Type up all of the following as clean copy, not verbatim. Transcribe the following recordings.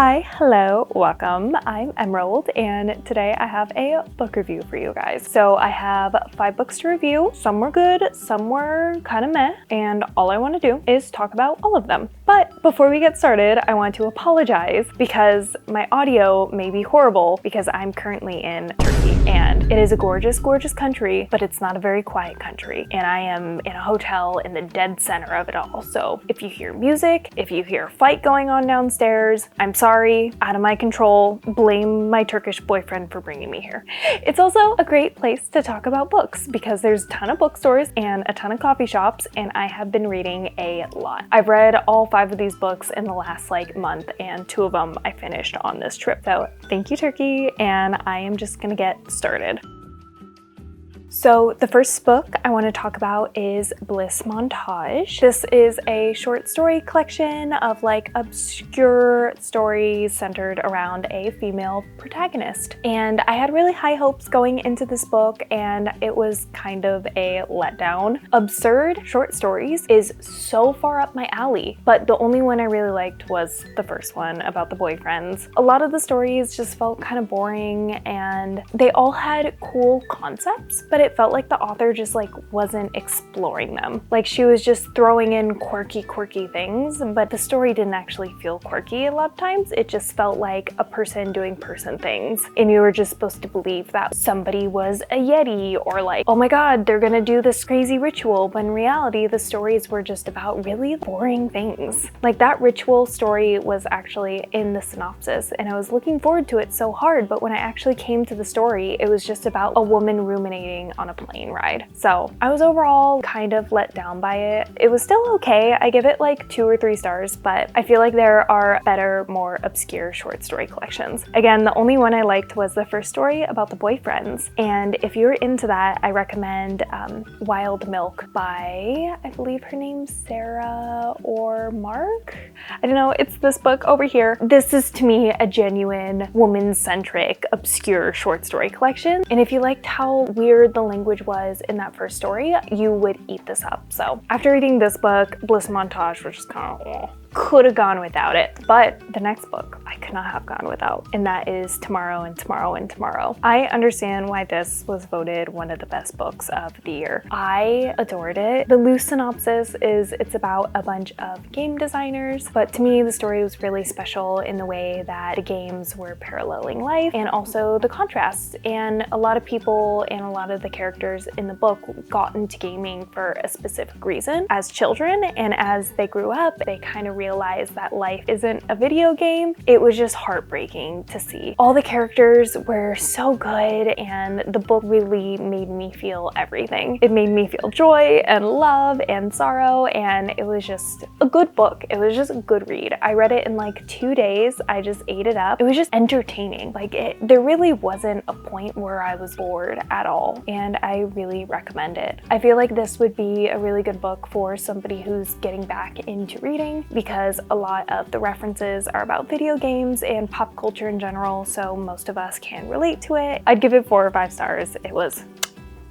Hi, hello, welcome. I'm Emerald, and today I have a book review for you guys. So I have 5 books to review. Some were good, some were kind of meh, and all I want to do is talk about all of them. But before we get started, I want to apologize because my audio may be horrible because I'm currently in Turkey, and it is a gorgeous, gorgeous country, but it's not a very quiet country, and I am in a hotel in the dead center of it all. So if you hear music, if you hear a fight going on downstairs, I'm sorry, out of my control. Blame my Turkish boyfriend for bringing me here. It's also a great place to talk about books because there's a ton of bookstores and a ton of coffee shops, and I have been reading a lot. I've read all 5 of these books in the last month, and 2 of them I finished on this trip. So thank you, Turkey, and I am just gonna get started. So the first book I want to talk about is Bliss Montage. This is a short story collection of obscure stories centered around a female protagonist. And I had really high hopes going into this book, and it was kind of a letdown. Absurd short stories is so far up my alley, but the only one I really liked was the first one about the boyfriends. A lot of the stories just felt kind of boring, and they all had cool concepts, but it felt like the author just wasn't exploring them. She was just throwing in quirky things, but the story didn't actually feel quirky a lot of times. It just felt like a person doing person things, and you were just supposed to believe that somebody was a yeti, or oh my god, they're gonna do this crazy ritual, but in reality the stories were just about really boring things. That ritual story was actually in the synopsis, and I was looking forward to it so hard, but when I actually came to the story, it was just about a woman ruminating on a plane ride. So I was overall kind of let down by it. It was still okay. I give it 2 or 3 stars, but I feel like there are better, more obscure short story collections. Again, the only one I liked was the first story about the boyfriends, and if you're into that, I recommend Wild Milk by, I believe her name's Sarah or Mark? I don't know, it's this book over here. This is to me a genuine woman-centric, obscure short story collection, and if you liked how weird the language was in that first story, you would eat this up. So after reading this book, Bliss Montage was just kind of could have gone without it. But the next book I could not have gone without, and that is Tomorrow and Tomorrow and Tomorrow. I understand why this was voted one of the best books of the year. I adored it. The loose synopsis is it's about a bunch of game designers, but to me the story was really special in the way that the games were paralleling life, and also the contrasts. And a lot of people and a lot of the characters in the book got into gaming for a specific reason as children, and as they grew up, they kind of realized that life isn't a video game. It was just heartbreaking to see. All the characters were so good, and the book really made me feel everything. It made me feel joy and love and sorrow, and it was just a good book. It was just a good read. I read it in 2 days. I just ate it up. It was just entertaining. There really wasn't a point where I was bored at all, and I really recommend it. I feel like this would be a really good book for somebody who's getting back into reading, because a lot of the references are about video games and pop culture in general, so most of us can relate to it. I'd give it 4 or 5 stars.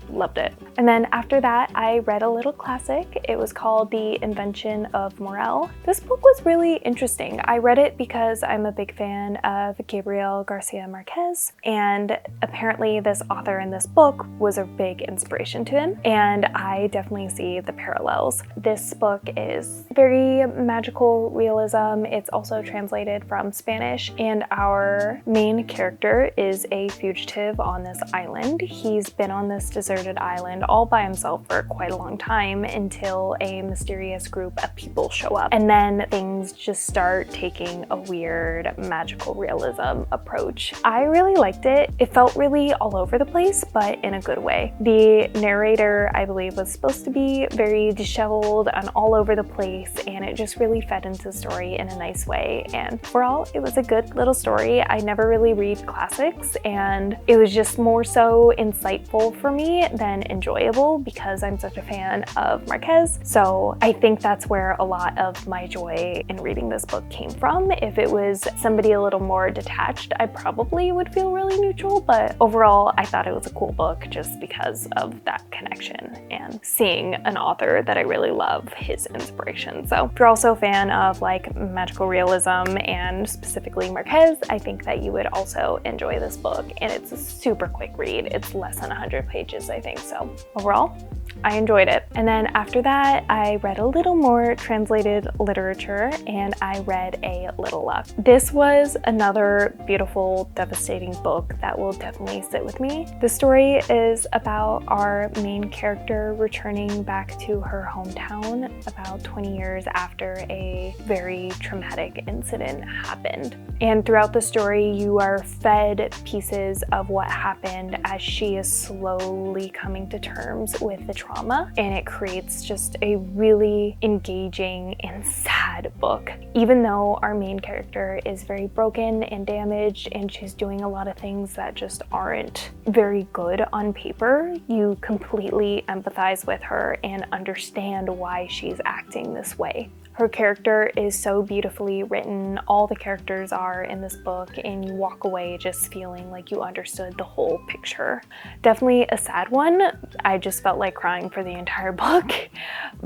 Loved it. And then after that, I read a little classic. It was called The Invention of Morel. This book was really interesting. I read it because I'm a big fan of Gabrielle Garcia Marquez, and apparently this author in this book was a big inspiration to him, and I definitely see the parallels. This book is very magical realism. It's also translated from Spanish, and our main character is a fugitive on this island. He's been on this deserted island all by himself for quite a long time until a mysterious group of people show up, and then things just start taking a weird magical realism approach. I really liked it. It felt really all over the place, but in a good way. The narrator, I believe, was supposed to be very disheveled and all over the place, and it just really fed into the story in a nice way, and overall it was a good little story. I never really read classics, and it was just more so insightful for me funny than enjoyable because I'm such a fan of Marquez. So I think that's where a lot of my joy in reading this book came from. If it was somebody a little more detached, I probably would feel really neutral, but overall I thought it was a cool book just because of that connection and seeing an author that I really love his inspiration. So if you're also a fan of like magical realism and specifically Marquez, I think that you would also enjoy this book, and it's a super quick read. It's less than 100 pages, I think. So overall, I enjoyed it. And then after that, I read a little more translated literature and I read A Little Luck. This was another beautiful, devastating book that will definitely sit with me. The story is about our main character returning back to her hometown about 20 years after a very traumatic incident happened. And throughout the story, you are fed pieces of what happened as she is slowly coming to terms with the trauma, and it creates just a really engaging and sad book. Even though our main character is very broken and damaged and she's doing a lot of things that just aren't very good on paper, you completely empathize with her and understand why she's acting this way. Her character is so beautifully written, all the characters are in this book, and you walk away just feeling like you understood the whole picture. Definitely a sad one. I just felt like crying for the entire book,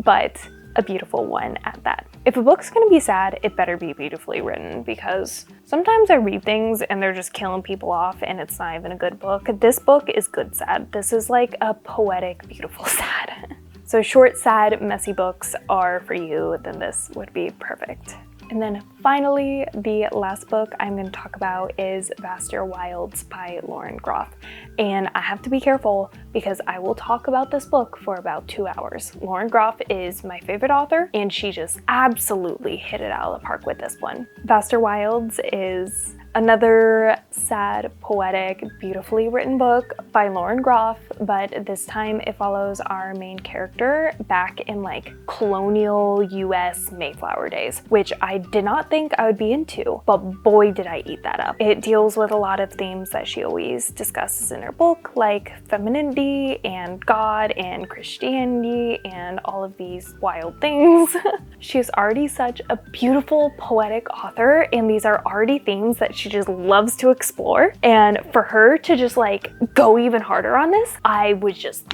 but a beautiful one at that. If a book's gonna be sad, it better be beautifully written, because sometimes I read things and they're just killing people off and it's not even a good book. This book is good sad. This is like a poetic, beautiful sad. So short, sad, messy books are for you, then this would be perfect. And then finally, the last book I'm going to talk about is Vaster Wilds by Lauren Groff. And I have to be careful because I will talk about this book for about 2 hours. Lauren Groff is my favorite author, and she just absolutely hit it out of the park with this one. Vaster Wilds is another sad, poetic, beautifully written book by Lauren Groff, but this time it follows our main character back in like colonial US Mayflower days, which I did not think I would be into, but boy did I eat that up. It deals with a lot of themes that she always discusses in her book, like femininity and God and Christianity and all of these wild things. She's already such a beautiful, poetic author, and these are already themes that she just loves to explore. And for her to just like go even harder on this, I was just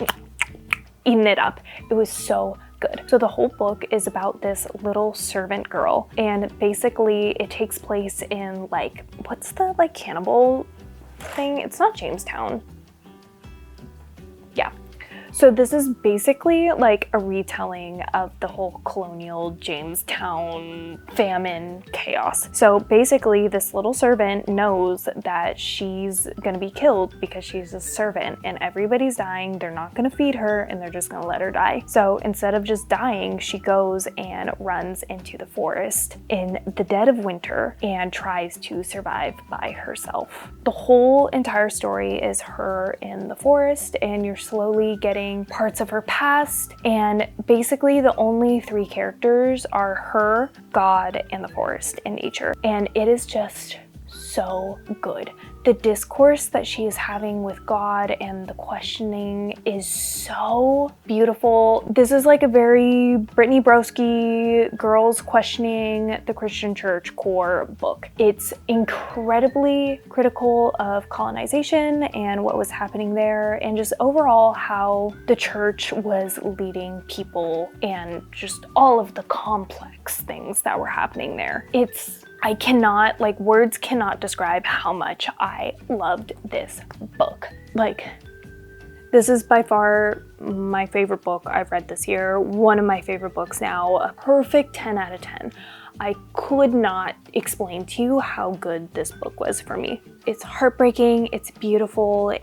eating it up. It was so good. So the whole book is about this little servant girl, and basically it takes place in like, what's the like cannibal thing? It's not Jamestown. Yeah. So this is basically like a retelling of the whole colonial Jamestown famine chaos. So basically this little servant knows that she's gonna be killed because she's a servant and everybody's dying. They're not gonna feed her and they're just gonna let her die. So instead of just dying, she goes and runs into the forest in the dead of winter and tries to survive by herself. The whole entire story is her in the forest, and you're slowly getting parts of her past, and basically the only 3 characters are her, God, and the forest and nature, and it is just so good. The discourse that she is having with God and the questioning is so beautiful. This is like a very Brittany Broski girls questioning the Christian church core book. It's incredibly critical of colonization and what was happening there, and just overall how the church was leading people and just all of the complex things that were happening there. I cannot, like, words cannot describe how much I loved this book. Like, this is by far my favorite book I've read this year. One of my favorite books now, a perfect 10 out of 10. I could not explain to you how good this book was for me. It's heartbreaking, it's beautiful,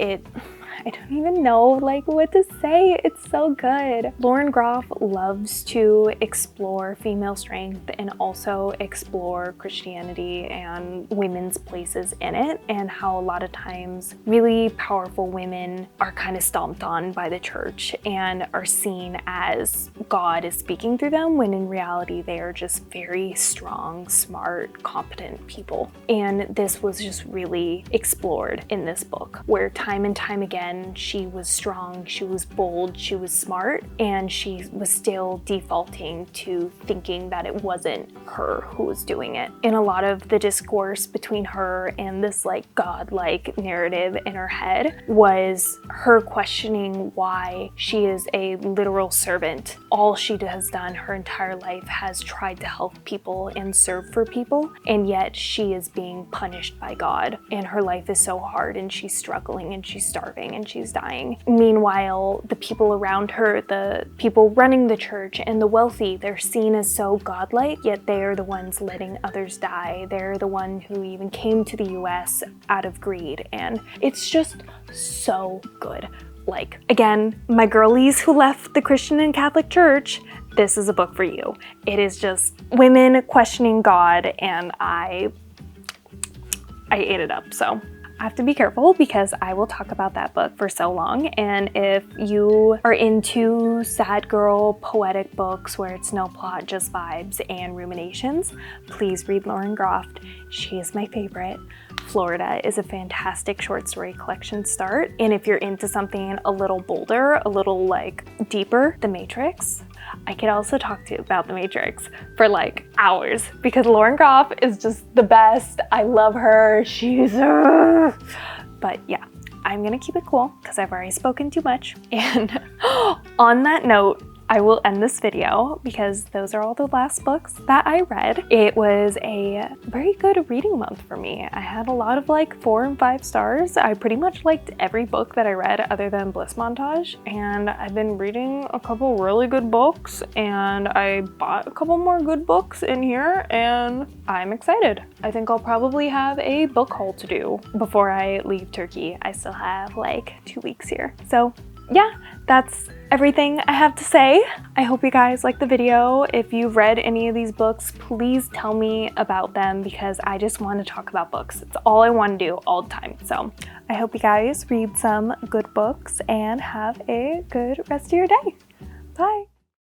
I don't even know like what to say. It's so good. Lauren Groff loves to explore female strength and also explore Christianity and women's places in it, and how a lot of times really powerful women are kind of stomped on by the church and are seen as God is speaking through them, when in reality they are just very strong, smart, competent people. And this was just really explored in this book, where time and time again again, she was strong, she was bold, she was smart, and she was still defaulting to thinking that it wasn't her who was doing it. In a lot of the discourse between her and this like godlike narrative in her head was her questioning why she is a literal servant. All she has done her entire life has tried to help people and serve for people, and yet she is being punished by God, and her life is so hard, and she's struggling, and she's starving, and she's dying. Meanwhile, the people around her, the people running the church and the wealthy, they're seen as so godlike, yet they are the ones letting others die. They're the one who even came to the US out of greed, and it's just so good. Like, again, my girlies who left the Christian and Catholic Church, this is a book for you. It is just women questioning God, and I ate it up. So I have to be careful because I will talk about that book for so long. And if you are into sad girl poetic books where it's no plot, just vibes and ruminations, please read Lauren Groff. She is my favorite. Florida is a fantastic short story collection start. And if you're into something a little bolder, a little like deeper, The Matrix. I could also talk to you about The Matrix for like hours because Lauren Groff is just the best. I love her. She's but yeah, I'm gonna keep it cool because I've already spoken too much. And on that note, I will end this video because those are all the last books that I read. It was a very good reading month for me. I had a lot of like 4 and 5 stars. I pretty much liked every book that I read other than Bliss Montage, and I've been reading a couple really good books, and I bought a couple more good books in here, and I'm excited. I think I'll probably have a book haul to do before I leave Turkey. I still have like 2 weeks here. So yeah, that's everything I have to say. I hope you guys liked the video. If you've read any of these books, please tell me about them because I just want to talk about books. It's all I want to do all the time. So I hope you guys read some good books and have a good rest of your day. Bye.